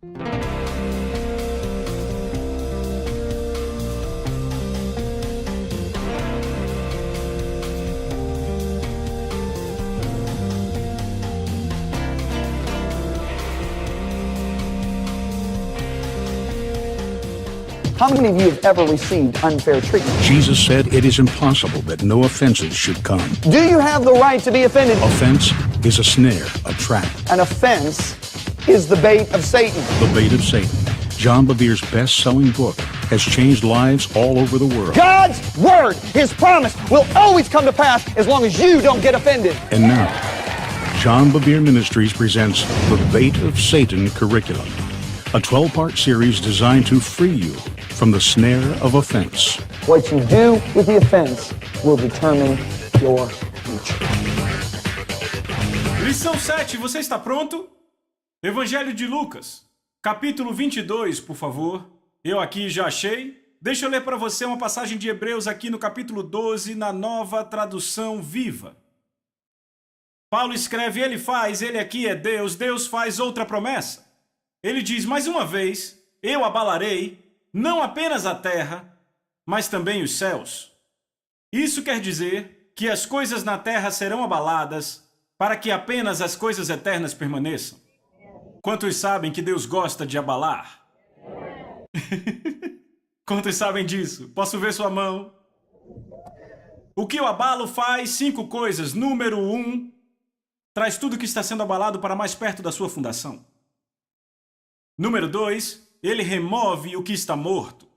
How many of you have ever received unfair treatment? Jesus said it is impossible that no offenses should come. Do you have the right to be offended? Offense is a snare, a trap. An offense is the bait of Satan. The bait of Satan. John Bevere's best-selling book has changed lives all over the world. God's word, His promise, will always come to pass as long as you don't get offended. And now, John Bevere Ministries presents The Bait of Satan Curriculum, a 12-part series designed to free you from the snare of offense. What you do with the offense will determine your future. Lição 7, você está pronto? Evangelho de Lucas, capítulo 22, por favor. Eu aqui já achei. Deixa eu ler para você uma passagem de Hebreus aqui no capítulo 12, na Nova Tradução Viva. Paulo escreve, ele aqui é Deus, Deus faz outra promessa. Ele diz, mais uma vez, eu abalarei não apenas a terra, mas também os céus. Isso quer dizer que as coisas na terra serão abaladas para que apenas as coisas eternas permaneçam. Quantos sabem que Deus gosta de abalar? Quantos sabem disso? Posso ver sua mão? O que o abalo faz? 5 coisas. Número 1, traz tudo que está sendo abalado para mais perto da sua fundação. Número 2, ele remove o que está morto.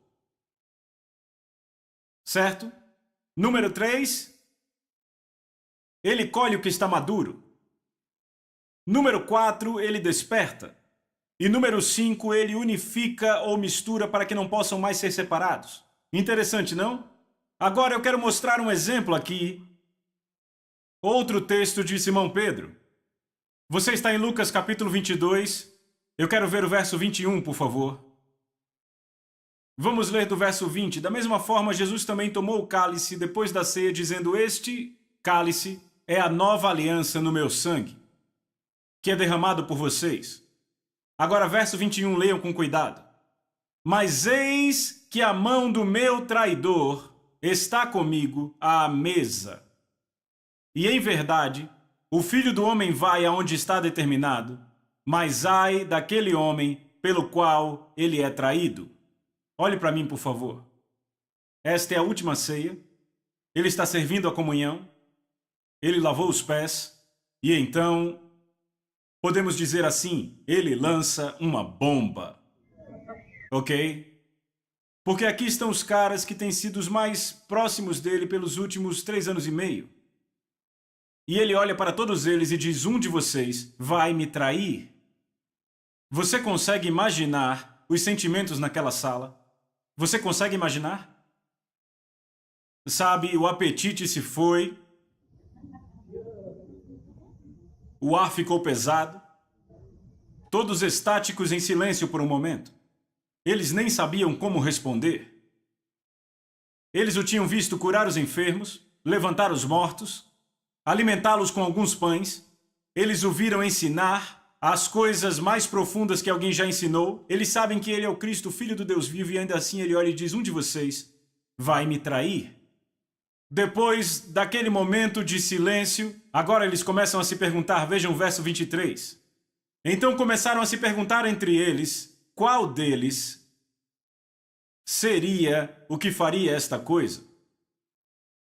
Certo? Número 3, ele colhe o que está maduro. Número 4, ele desperta. E número 5, ele unifica ou mistura para que não possam mais ser separados. Interessante, não? Agora eu quero mostrar um exemplo aqui. Outro texto de Simão Pedro. Você está em Lucas capítulo 22. Eu quero ver o verso 21, por favor. Vamos ler do verso 20. Da mesma forma, Jesus também tomou o cálice depois da ceia, dizendo, este cálice é a nova aliança no meu sangue, que é derramado por vocês. Agora, verso 21, leiam com cuidado. Mas eis que a mão do meu traidor está comigo à mesa. E em verdade, o Filho do Homem vai aonde está determinado, mas ai daquele homem pelo qual ele é traído. Olhe para mim, por favor. Esta é a última ceia. Ele está servindo a comunhão. Ele lavou os pés. E então, podemos dizer assim, ele lança uma bomba. Ok? Porque aqui estão os caras que têm sido os mais próximos dele pelos últimos 3 anos e meio. E ele olha para todos eles e diz, um de vocês vai me trair. Você consegue imaginar os sentimentos naquela sala? Você consegue imaginar? Sabe, o apetite se foi. O ar ficou pesado. Todos estáticos em silêncio por um momento. Eles nem sabiam como responder. Eles o tinham visto curar os enfermos, levantar os mortos, alimentá-los com alguns pães. Eles o viram ensinar as coisas mais profundas que alguém já ensinou. Eles sabem que ele é o Cristo, Filho do Deus vivo, e ainda assim ele olha e diz, um de vocês vai me trair. Depois daquele momento de silêncio, agora eles começam a se perguntar, vejam o verso 23. Então começaram a se perguntar entre eles, qual deles seria o que faria esta coisa?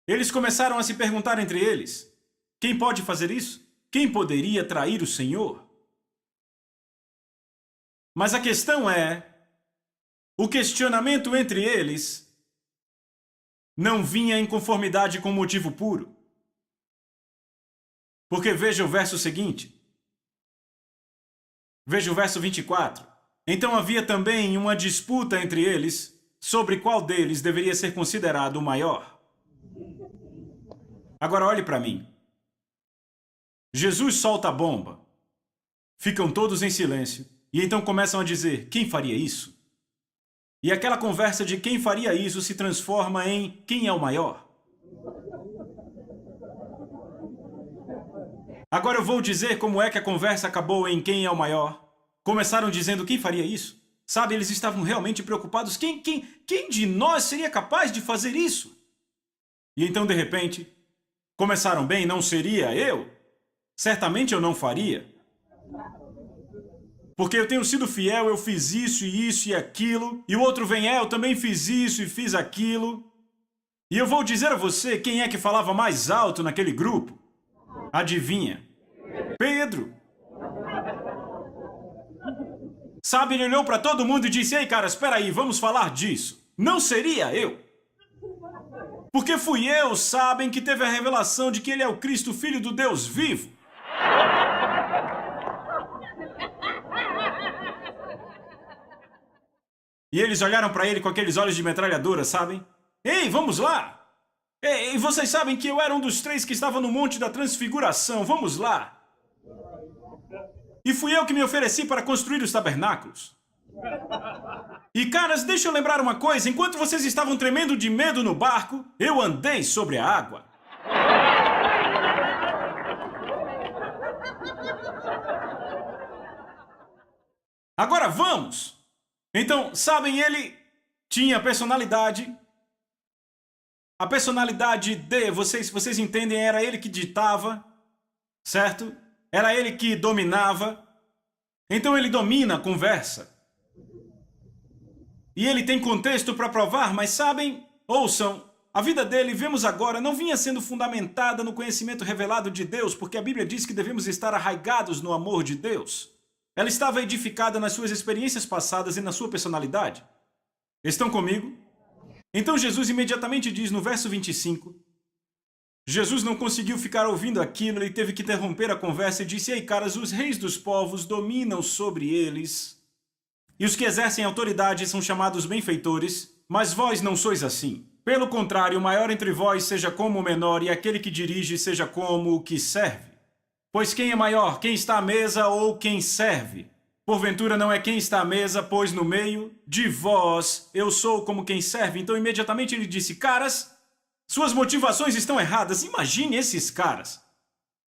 Eles começaram a se perguntar entre eles, quem pode fazer isso? Quem poderia trair o Senhor? Mas a questão é, o questionamento entre eles não vinha em conformidade com o motivo puro. Porque veja o verso seguinte. Veja o verso 24. Então havia também uma disputa entre eles sobre qual deles deveria ser considerado o maior. Agora olhe para mim. Jesus solta a bomba. Ficam todos em silêncio. E então começam a dizer, quem faria isso? E aquela conversa de quem faria isso se transforma em quem é o maior? Agora eu vou dizer como é que a conversa acabou em quem é o maior. começaram dizendo quem faria isso. Sabe, eles estavam realmente preocupados. Quem de nós seria capaz de fazer isso? E então, de repente, começaram bem, não seria eu? Certamente eu não faria. Porque eu tenho sido fiel, eu fiz isso e aquilo. E o outro vem, eu também fiz isso e fiz aquilo. E eu vou dizer a você quem é que falava mais alto naquele grupo. Adivinha? Pedro. Sabe, ele olhou para todo mundo e disse, ei, cara, espera aí, vamos falar disso. Não seria eu. Porque fui eu, sabem, que teve a revelação de que ele é o Cristo, Filho do Deus vivo. E eles olharam para ele com aqueles olhos de metralhadora, sabem? Ei, vamos lá! Ei, vocês sabem que eu era um dos 3 que estava no Monte da Transfiguração, vamos lá! E fui eu que me ofereci para construir os tabernáculos. E caras, deixa eu lembrar uma coisa, enquanto vocês estavam tremendo de medo no barco, eu andei sobre a água. Agora vamos! Então, sabem, ele tinha personalidade. A personalidade de, vocês entendem, era ele que ditava, certo? Era ele que dominava. Então ele domina a conversa. E ele tem contexto para provar, mas sabem, ouçam, a vida dele, vemos agora, não vinha sendo fundamentada no conhecimento revelado de Deus, porque a Bíblia diz que devemos estar arraigados no amor de Deus. Ela estava edificada nas suas experiências passadas e na sua personalidade. Estão comigo? Então Jesus imediatamente diz no verso 25, Jesus não conseguiu ficar ouvindo aquilo, ele teve que interromper a conversa e disse, ei, caras, os reis dos povos dominam sobre eles, e os que exercem autoridade são chamados benfeitores, mas vós não sois assim. Pelo contrário, o maior entre vós seja como o menor, e aquele que dirige seja como o que serve. Pois quem é maior, quem está à mesa ou quem serve? Porventura não é quem está à mesa, pois no meio de vós eu sou como quem serve. Então imediatamente ele disse, caras, suas motivações estão erradas. Imagine esses caras.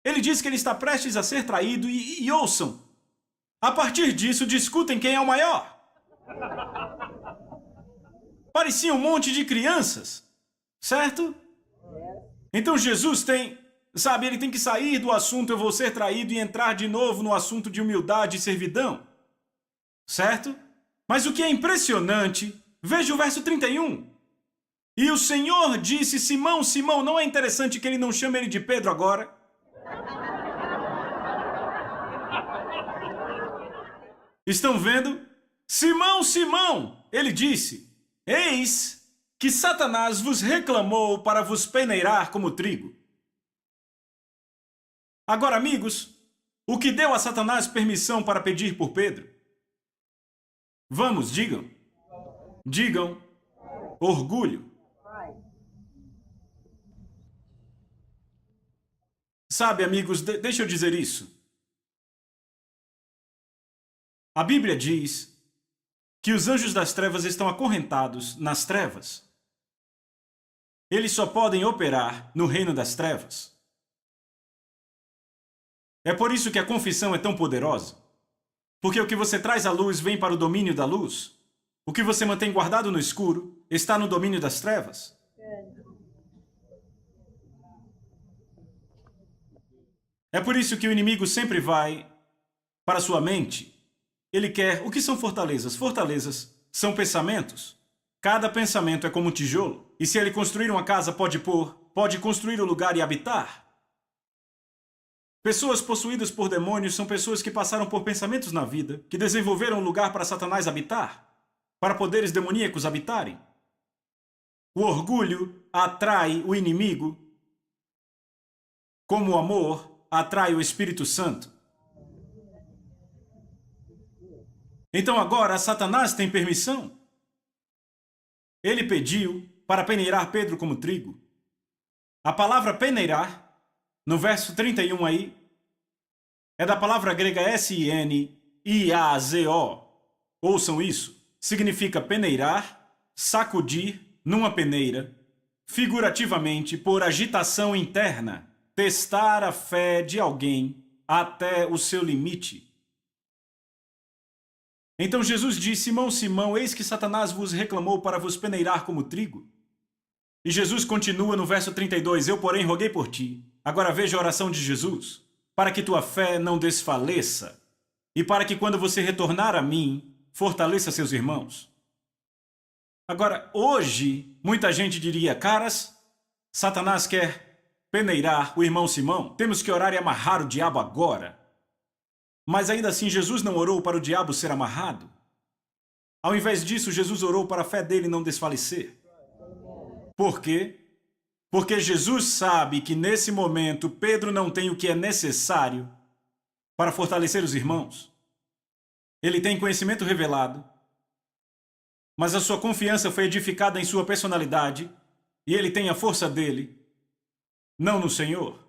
Ele diz que ele está prestes a ser traído e ouçam. A partir disso, discutem quem é o maior. Parecia um monte de crianças, certo? Então Jesus tem, sabe, ele tem que sair do assunto eu vou ser traído e entrar de novo no assunto de humildade e servidão, certo? Mas o que é impressionante, veja o verso 31. E o Senhor disse, Simão, Simão, não é interessante que ele não chame ele de Pedro agora? Estão vendo? Simão, Simão, ele disse, eis que Satanás vos reclamou para vos peneirar como trigo. Agora, amigos, o que deu a Satanás permissão para pedir por Pedro? Vamos, digam. Digam, orgulho. Sabe, amigos, deixa eu dizer isso. A Bíblia diz que os anjos das trevas estão acorrentados nas trevas. Eles só podem operar no reino das trevas. É por isso que a confissão é tão poderosa. Porque o que você traz à luz vem para o domínio da luz. O que você mantém guardado no escuro está no domínio das trevas. É por isso que o inimigo sempre vai para a sua mente. Ele quer... O que são fortalezas? Fortalezas são pensamentos. Cada pensamento é como um tijolo. E se ele construir uma casa, pode construir o lugar e habitar. Pessoas possuídas por demônios são pessoas que passaram por pensamentos na vida, que desenvolveram um lugar para Satanás habitar, para poderes demoníacos habitarem. O orgulho atrai o inimigo, como o amor atrai o Espírito Santo. Então agora Satanás tem permissão. Ele pediu para peneirar Pedro como trigo. A palavra peneirar, no verso 31 aí, é da palavra grega S-I-N-I-A-Z-O. Ouçam isso. Significa peneirar, sacudir numa peneira, figurativamente por agitação interna, testar a fé de alguém até o seu limite. Então Jesus disse: Simão, Simão, eis que Satanás vos reclamou para vos peneirar como trigo. E Jesus continua no verso 32, eu, porém, roguei por ti. Agora veja a oração de Jesus, para que tua fé não desfaleça, e para que quando você retornar a mim, fortaleça seus irmãos. Agora, hoje, muita gente diria, caras, Satanás quer peneirar o irmão Simão, temos que orar e amarrar o diabo agora. Mas ainda assim, Jesus não orou para o diabo ser amarrado. Ao invés disso, Jesus orou para a fé dele não desfalecer. Por quê? Porque Jesus sabe que nesse momento Pedro não tem o que é necessário para fortalecer os irmãos. Ele tem conhecimento revelado, mas a sua confiança foi edificada em sua personalidade e ele tem a força dele, não no Senhor.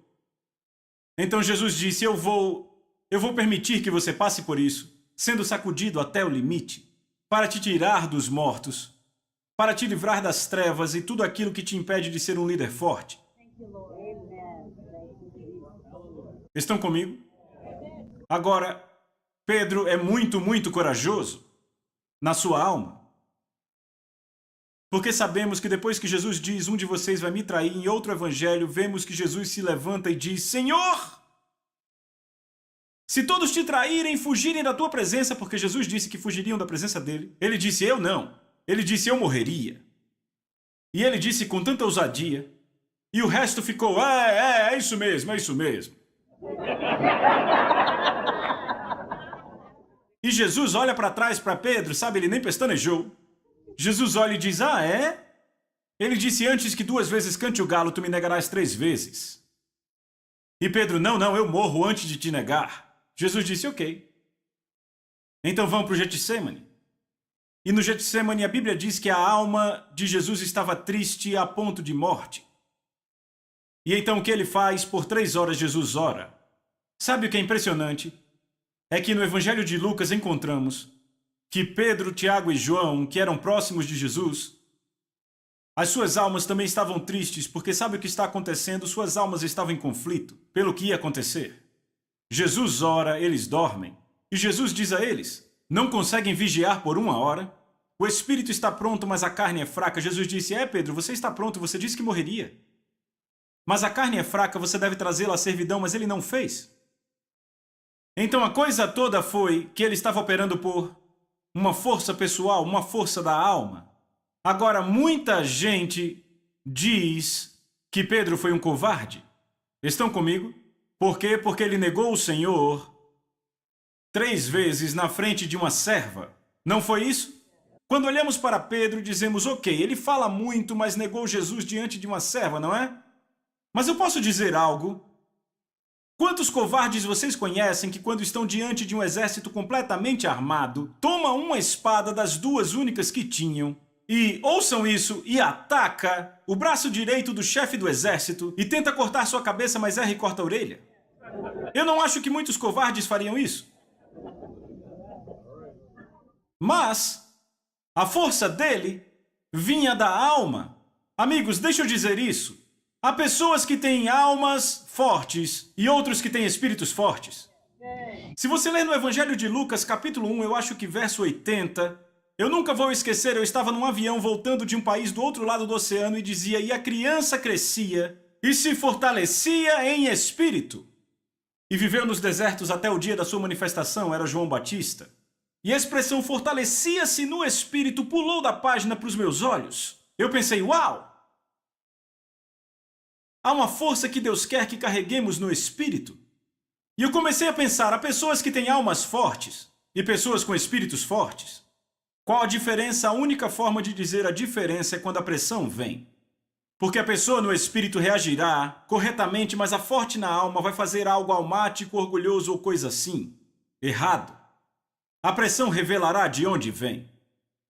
Então Jesus disse, eu vou permitir que você passe por isso, sendo sacudido até o limite, para te tirar dos mortos, para te livrar das trevas e tudo aquilo que te impede de ser um líder forte. Estão comigo? Agora, Pedro é muito corajoso na sua alma. Porque sabemos que depois que Jesus diz, um de vocês vai me trair, em outro evangelho, vemos que Jesus se levanta e diz, Senhor, se todos te traírem, fugirem da tua presença, porque Jesus disse que fugiriam da presença dele, ele disse, eu não. Ele disse, eu morreria. E ele disse com tanta ousadia, e o resto ficou, é isso mesmo, é isso mesmo. E Jesus olha para trás para Pedro, sabe, ele nem pestanejou. Jesus olha e diz, é? Ele disse, antes que 2 vezes cante o galo, tu me negarás 3 vezes. E Pedro, não, eu morro antes de te negar. Jesus disse, ok. Então vamos para o Getsemane. E no Getsemane a Bíblia diz que a alma de Jesus estava triste a ponto de morte. E então o que ele faz? Por 3 horas Jesus ora. Sabe o que é impressionante? É que no Evangelho de Lucas encontramos que Pedro, Tiago e João, que eram próximos de Jesus, as suas almas também estavam tristes, porque sabe o que está acontecendo? Suas almas estavam em conflito pelo que ia acontecer. Jesus ora, eles dormem. E Jesus diz a eles, não conseguem vigiar por 1 hora? O espírito está pronto, mas a carne é fraca. Jesus disse, Pedro, você está pronto, você disse que morreria. Mas a carne é fraca, você deve trazê-la à servidão, mas ele não fez. Então a coisa toda foi que ele estava operando por uma força pessoal, uma força da alma. Agora, muita gente diz que Pedro foi um covarde. Estão comigo? Por quê? Porque ele negou o Senhor 3 vezes na frente de uma serva. Não foi isso? Quando olhamos para Pedro, dizemos, ok, ele fala muito, mas negou Jesus diante de uma serva, não é? Mas eu posso dizer algo? Quantos covardes vocês conhecem que quando estão diante de um exército completamente armado, tomam uma espada das 2 únicas que tinham e, ouçam isso, e ataca o braço direito do chefe do exército e tenta cortar sua cabeça, mas erra e corta a orelha? Eu não acho que muitos covardes fariam isso. Mas a força dele vinha da alma. Amigos, deixa eu dizer isso. Há pessoas que têm almas fortes e outros que têm espíritos fortes. Se você ler no Evangelho de Lucas, capítulo 1, eu acho que verso 80, eu nunca vou esquecer, eu estava num avião voltando de um país do outro lado do oceano e dizia, e a criança crescia e se fortalecia em espírito. E viveu nos desertos até o dia da sua manifestação, era João Batista. E a expressão fortalecia-se no espírito pulou da página para os meus olhos. Eu pensei, uau! Há uma força que Deus quer que carreguemos no espírito. E eu comecei a pensar, há pessoas que têm almas fortes e pessoas com espíritos fortes. Qual a diferença? A única forma de dizer a diferença é quando a pressão vem. Porque a pessoa no espírito reagirá corretamente, mas a forte na alma vai fazer algo almático, orgulhoso ou coisa assim. Errado. A pressão revelará de onde vem.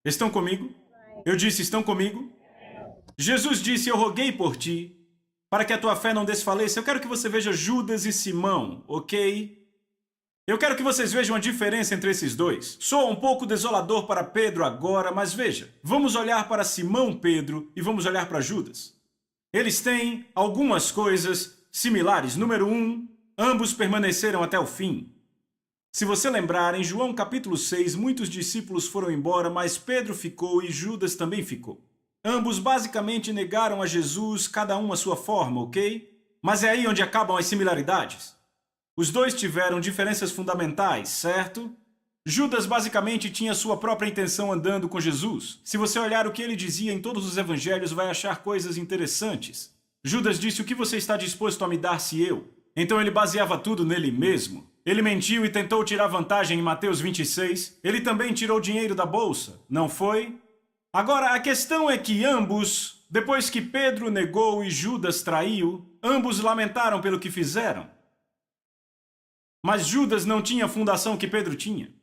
Estão comigo? Eu disse, estão comigo? Jesus disse, eu roguei por ti, para que a tua fé não desfaleça. Eu quero que você veja Judas e Simão, ok? Eu quero que vocês vejam a diferença entre esses dois. Sou um pouco desolador para Pedro agora, mas veja. Vamos olhar para Simão Pedro e vamos olhar para Judas. Eles têm algumas coisas similares. Número 1, ambos permaneceram até o fim. Se você lembrar, em João capítulo 6, muitos discípulos foram embora, mas Pedro ficou e Judas também ficou. Ambos basicamente negaram a Jesus, cada um à sua forma, ok? Mas é aí onde acabam as similaridades. Os dois tiveram diferenças fundamentais, certo? Judas basicamente tinha sua própria intenção andando com Jesus. Se você olhar o que ele dizia em todos os evangelhos, vai achar coisas interessantes. Judas disse: "O que você está disposto a me dar se eu?" Então ele baseava tudo nele mesmo. Ele mentiu e tentou tirar vantagem em Mateus 26. Ele também tirou dinheiro da bolsa, não foi? Agora, a questão é que ambos, depois que Pedro negou e Judas traiu, ambos lamentaram pelo que fizeram. Mas Judas não tinha a fundação que Pedro tinha.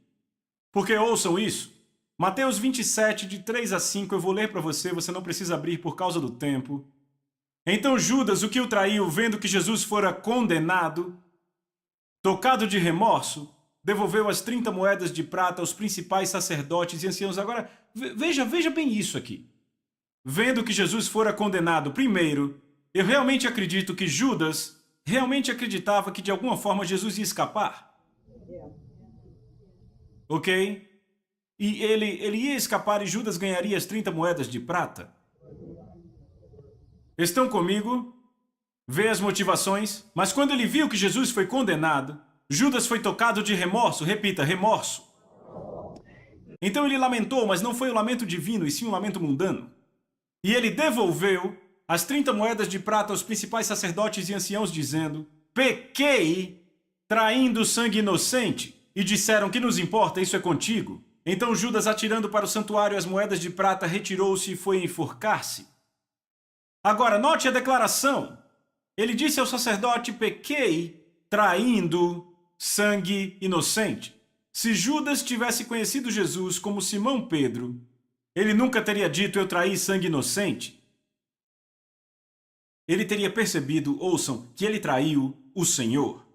Porque ouçam isso. Mateus 27, de 3 a 5, eu vou ler para você, você não precisa abrir por causa do tempo. Então Judas, o que o traiu, vendo que Jesus fora condenado, tocado de remorso, devolveu as 30 moedas de prata aos principais sacerdotes e anciãos. Agora, veja bem isso aqui. Vendo que Jesus fora condenado, primeiro, eu realmente acredito que Judas realmente acreditava que de alguma forma Jesus ia escapar. Ok? E ele ia escapar e Judas ganharia as 30 moedas de prata. Estão comigo? Vê as motivações. Mas quando ele viu que Jesus foi condenado, Judas foi tocado de remorso. Repita, remorso. Então ele lamentou, mas não foi o lamento divino, e sim um lamento mundano. E ele devolveu as 30 moedas de prata aos principais sacerdotes e anciãos, dizendo: "Pequei, traindo sangue inocente." E disseram: "Que nos importa, isso é contigo." Então Judas, atirando para o santuário as moedas de prata, retirou-se e foi enforcar-se. Agora, note a declaração. Ele disse ao sacerdote: "Pequei, traindo sangue inocente." Se Judas tivesse conhecido Jesus como Simão Pedro, ele nunca teria dito: "Eu traí sangue inocente." Ele teria percebido, ouçam, que ele traiu o Senhor,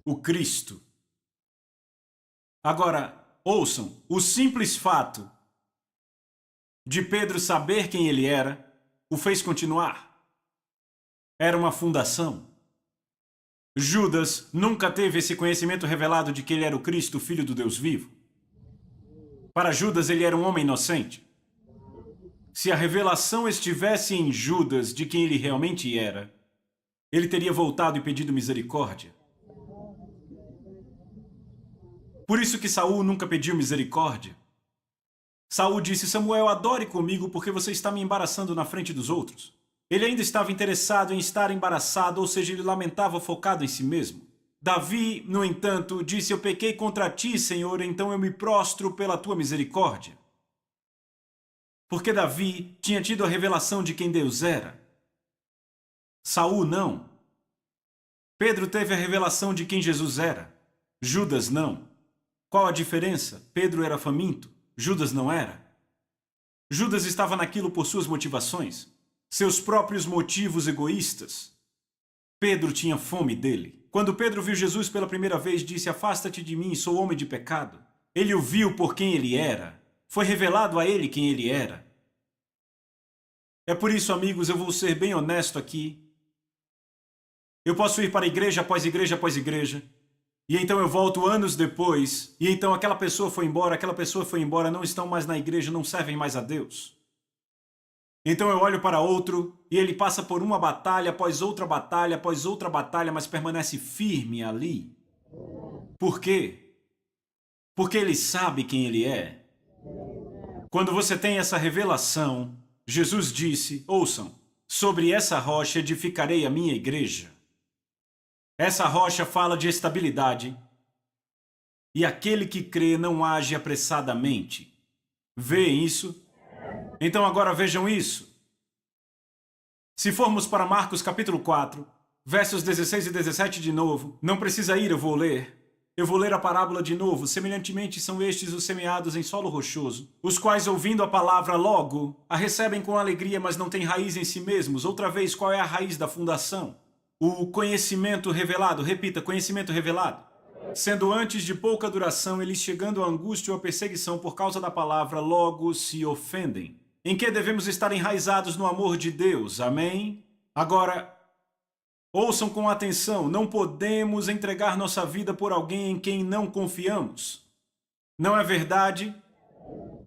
o Cristo. Agora, ouçam, o simples fato de Pedro saber quem ele era o fez continuar. Era uma fundação. Judas nunca teve esse conhecimento revelado de que ele era o Cristo, o Filho do Deus vivo. Para Judas, ele era um homem inocente. Se a revelação estivesse em Judas de quem ele realmente era, ele teria voltado e pedido misericórdia. Por isso que Saul nunca pediu misericórdia. Saul disse: "Samuel, adore comigo porque você está me embaraçando na frente dos outros." Ele ainda estava interessado em estar embaraçado, ou seja, ele lamentava focado em si mesmo. Davi, no entanto, disse: "Eu pequei contra ti, Senhor, então eu me prostro pela tua misericórdia." Porque Davi tinha tido a revelação de quem Deus era. Saul não. Pedro teve a revelação de quem Jesus era. Judas não. Qual a diferença? Pedro era faminto, Judas não era. Judas estava naquilo por suas motivações, seus próprios motivos egoístas. Pedro tinha fome dele. Quando Pedro viu Jesus pela primeira vez, disse: "Afasta-te de mim, sou homem de pecado." Ele o viu por quem ele era. Foi revelado a ele quem ele era. É por isso, amigos, eu vou ser bem honesto aqui. Eu posso ir para igreja após igreja após igreja, e então eu volto anos depois, e então aquela pessoa foi embora, não estão mais na igreja, não servem mais a Deus. Então eu olho para outro, e ele passa por uma batalha após outra batalha, mas permanece firme ali. Por quê? Porque ele sabe quem ele é. Quando você tem essa revelação, Jesus disse, ouçam, "Sobre essa rocha edificarei a minha igreja." Essa rocha fala de estabilidade. E aquele que crê não age apressadamente. Vêem isso? Então agora vejam isso. Se formos para Marcos capítulo 4, versos 16 e 17 de novo, não precisa ir, eu vou ler. Eu vou ler a parábola de novo. "Semelhantemente são estes os semeados em solo rochoso, os quais, ouvindo a palavra, logo a recebem com alegria, mas não têm raiz em si mesmos." Outra vez, qual é a raiz da fundação? O conhecimento revelado. Repita, conhecimento revelado. "Sendo antes de pouca duração, eles, chegando à angústia ou à perseguição por causa da palavra, logo se ofendem." Em que devemos estar enraizados no amor de Deus. Amém? Agora, Ouçam com atenção, não podemos entregar nossa vida por alguém em quem não confiamos. Não é verdade?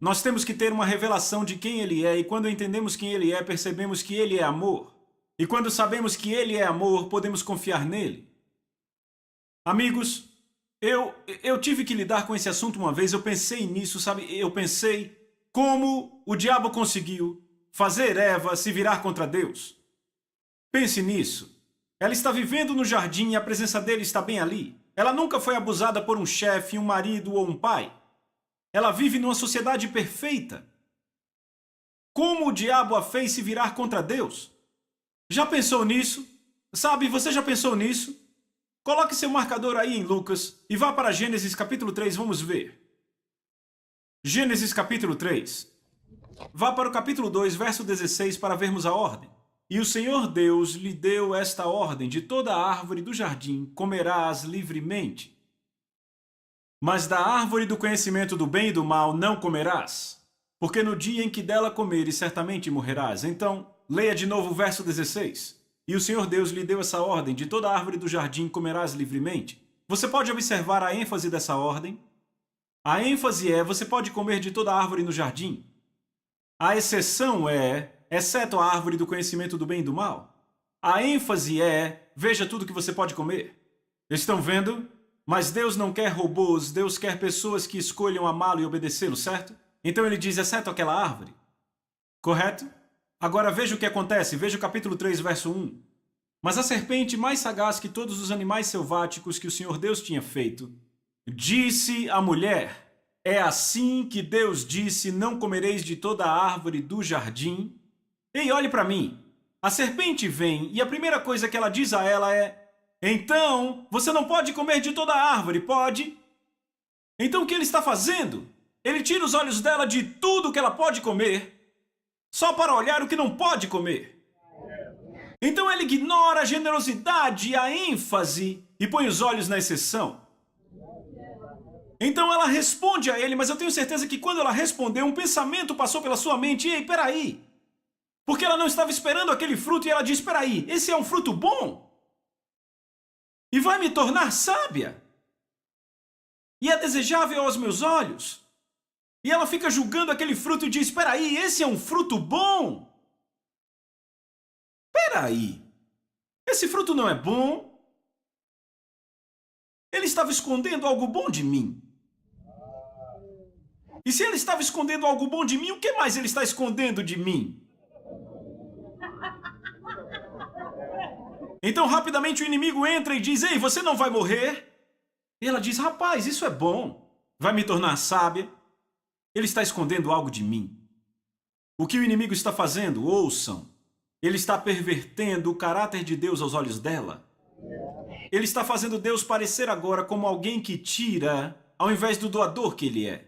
Nós temos que ter uma revelação de quem Ele é, e quando entendemos quem Ele é, percebemos que Ele é amor. E quando sabemos que Ele é amor, podemos confiar nele. Amigos, eu tive que lidar com esse assunto uma vez, eu pensei nisso, sabe? Eu pensei como o diabo conseguiu fazer Eva se virar contra Deus. Pense nisso. Ela está vivendo no jardim e a presença dele está bem ali. Ela nunca foi abusada por um chefe, um marido ou um pai. Ela vive numa sociedade perfeita. Como o diabo a fez se virar contra Deus? Já pensou nisso? Sabe, você já pensou nisso? Coloque seu marcador aí em Lucas e vá para Gênesis capítulo 3, vamos ver. Gênesis capítulo 3. Vá para o capítulo 2, verso 16 para vermos a ordem. E o Senhor Deus lhe deu esta ordem: de toda árvore do jardim comerás livremente. Mas da árvore do conhecimento do bem e do mal não comerás, porque no dia em que dela comeres certamente morrerás. Então, leia de novo o verso 16. E o Senhor Deus lhe deu essa ordem: de toda árvore do jardim comerás livremente. Você pode observar a ênfase dessa ordem? A ênfase é: você pode comer de toda árvore no jardim. A exceção é: exceto a árvore do conhecimento do bem e do mal. A ênfase é: veja tudo que você pode comer. Estão vendo? Mas Deus não quer robôs, Deus quer pessoas que escolham amá-lo e obedecê-lo, certo? Então ele diz: exceto aquela árvore. Correto? Agora veja o que acontece, veja o capítulo 3, verso 1. Mas a serpente, mais sagaz que todos os animais selváticos que o Senhor Deus tinha feito, disse à mulher: é assim que Deus disse: não comereis de toda a árvore do jardim? Ei, olhe para mim. A serpente vem e a primeira coisa que ela diz a ela é: então, você não pode comer de toda a árvore, pode? Então o que ele está fazendo? Ele tira os olhos dela de tudo que ela pode comer, só para olhar o que não pode comer. Então ele ignora a generosidade e a ênfase e põe os olhos na exceção. Então ela responde a ele, mas eu tenho certeza que quando ela respondeu, um pensamento passou pela sua mente: ei, peraí. Porque ela não estava esperando aquele fruto e ela diz: peraí, esse é um fruto bom? E vai me tornar sábia? E é desejável aos meus olhos? E ela fica julgando aquele fruto e diz: espera aí, esse é um fruto bom? Espera aí, esse fruto não é bom? Ele estava escondendo algo bom de mim. E se ele estava escondendo algo bom de mim, o que mais ele está escondendo de mim? Então, rapidamente, o inimigo entra e diz: ei, você não vai morrer? E ela diz: rapaz, isso é bom. Vai me tornar sábia? Ele está escondendo algo de mim. O que o inimigo está fazendo? Ouçam. Ele está pervertendo o caráter de Deus aos olhos dela. Ele está fazendo Deus parecer agora como alguém que tira, ao invés do doador que ele é.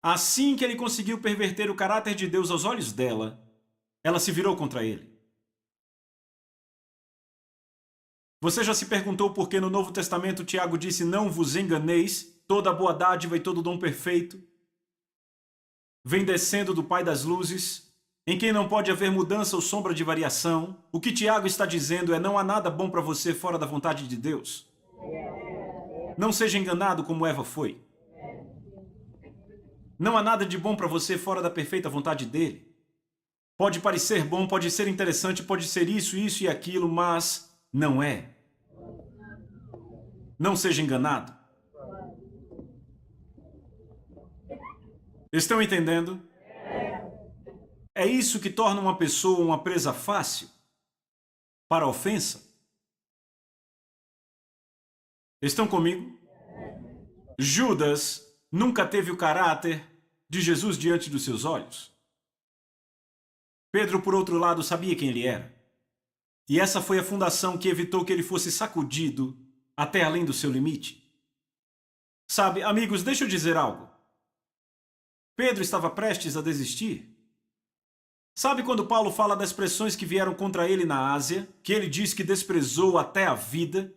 Assim que ele conseguiu perverter o caráter de Deus aos olhos dela, ela se virou contra ele. Você já se perguntou por que no Novo Testamento Tiago disse: não vos enganeis, toda boa dádiva e todo dom perfeito vem descendo do Pai das luzes, em quem não pode haver mudança ou sombra de variação? O que Tiago está dizendo é: não há nada bom para você fora da vontade de Deus. Não seja enganado como Eva foi. Não há nada de bom para você fora da perfeita vontade dele. Pode parecer bom, pode ser interessante, pode ser isso, isso e aquilo, mas não é. Não seja enganado. Estão entendendo? É isso que torna uma pessoa uma presa fácil para a ofensa. Estão comigo? Judas nunca teve o caráter de Jesus diante dos seus olhos. Pedro, por outro lado, sabia quem ele era. E essa foi a fundação que evitou que ele fosse sacudido até além do seu limite. Sabe, amigos, deixa eu dizer algo. Pedro estava prestes a desistir. Sabe quando Paulo fala das pressões que vieram contra ele na Ásia, que ele diz que desprezou até a vida?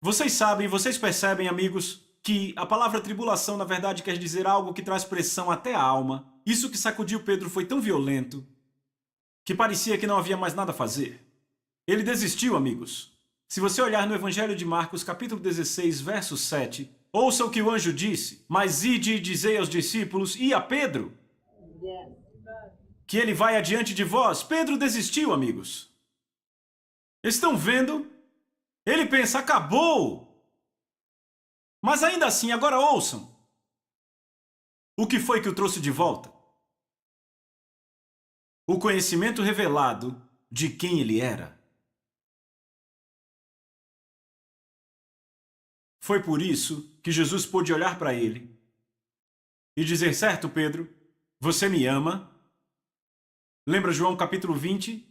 Vocês sabem, vocês percebem, amigos, que a palavra tribulação, na verdade, quer dizer algo que traz pressão até a alma. Isso que sacudiu Pedro foi tão violento que parecia que não havia mais nada a fazer. Ele desistiu, amigos. Se você olhar no Evangelho de Marcos, capítulo 16, verso 7, ouça o que o anjo disse: mas ide e dizei aos discípulos e a Pedro que ele vai adiante de vós. Pedro desistiu, amigos. Estão vendo? Ele pensa, acabou. Mas ainda assim, agora ouçam. O que foi que o trouxe de volta? O conhecimento revelado de quem ele era. Foi por isso que Jesus pôde olhar para ele e dizer: certo, Pedro, você me ama. Lembra João capítulo 20?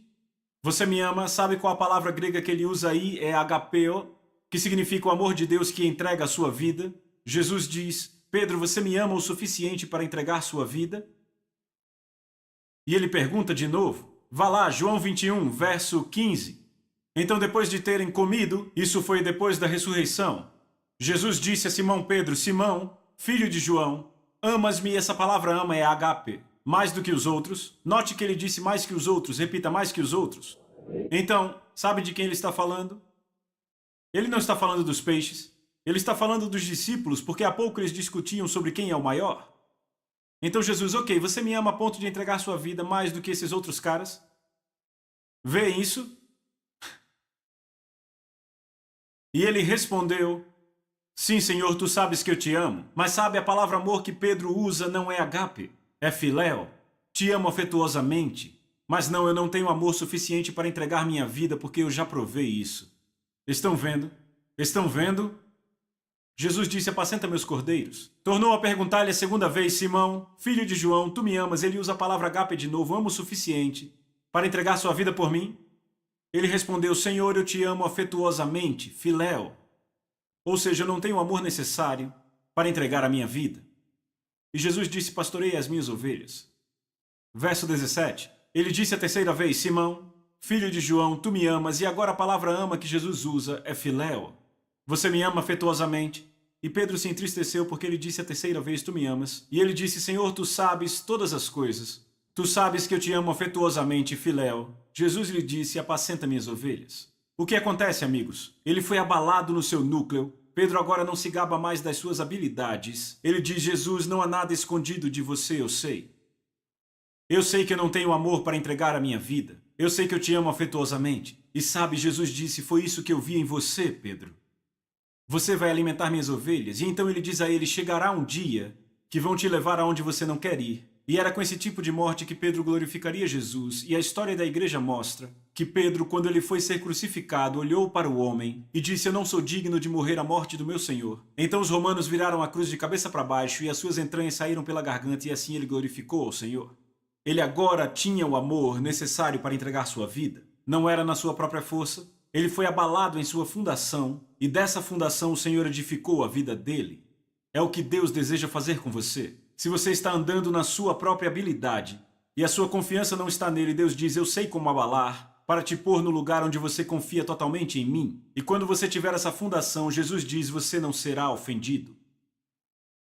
Você me ama, sabe qual a palavra grega que ele usa aí? É agapeo, que significa o amor de Deus que entrega a sua vida. Jesus diz: Pedro, você me ama o suficiente para entregar sua vida? E ele pergunta de novo. Vá lá, João 21, verso 15. Então, depois de terem comido, isso foi depois da ressurreição, Jesus disse a Simão Pedro: Simão, filho de João, amas-me? Essa palavra ama é agape. Mais do que os outros. Note que ele disse mais que os outros. Repita, mais que os outros. Então, sabe de quem ele está falando? Ele não está falando dos peixes. Ele está falando dos discípulos, porque há pouco eles discutiam sobre quem é o maior. Então Jesus: ok, você me ama a ponto de entregar sua vida mais do que esses outros caras? Vê isso? E ele respondeu: sim, Senhor, tu sabes que eu te amo. Mas sabe, a palavra amor que Pedro usa não é agape. É filéu. Te amo afetuosamente. Mas não, eu não tenho amor suficiente para entregar minha vida porque eu já provei isso. Estão vendo? Estão vendo? Jesus disse: apacenta meus cordeiros. Tornou a perguntar-lhe a segunda vez: Simão, filho de João, tu me amas? Ele usa a palavra agape de novo. Amo o suficiente para entregar sua vida por mim? Ele respondeu: Senhor, eu te amo afetuosamente, filéu. Ou seja, eu não tenho o amor necessário para entregar a minha vida. E Jesus disse: pastorei as minhas ovelhas. Verso 17. Ele disse a terceira vez: Simão, filho de João, tu me amas? E agora a palavra ama que Jesus usa é filéu. Você me ama afetuosamente? E Pedro se entristeceu porque ele disse a terceira vez: tu me amas? E ele disse: Senhor, tu sabes todas as coisas. Tu sabes que eu te amo afetuosamente, filéu. Jesus lhe disse: apacenta minhas ovelhas. O que acontece, amigos? Ele foi abalado no seu núcleo. Pedro agora não se gaba mais das suas habilidades. Ele diz: Jesus, não há nada escondido de você, eu sei. Eu sei que eu não tenho amor para entregar a minha vida. Eu sei que eu te amo afetuosamente. E sabe, Jesus disse: foi isso que eu vi em você, Pedro. Você vai alimentar minhas ovelhas. E então ele diz a ele: chegará um dia que vão te levar aonde você não quer ir. E era com esse tipo de morte que Pedro glorificaria Jesus. E a história da igreja mostra que Pedro, quando ele foi ser crucificado, olhou para o homem e disse: eu não sou digno de morrer a morte do meu Senhor. Então os romanos viraram a cruz de cabeça para baixo e as suas entranhas saíram pela garganta, e assim ele glorificou ao Senhor. Ele agora tinha o amor necessário para entregar sua vida. Não era na sua própria força. Ele foi abalado em sua fundação, e dessa fundação o Senhor edificou a vida dele. É o que Deus deseja fazer com você. Se você está andando na sua própria habilidade e a sua confiança não está nele, Deus diz: eu sei como abalar para te pôr no lugar onde você confia totalmente em mim. E quando você tiver essa fundação, Jesus diz: você não será ofendido.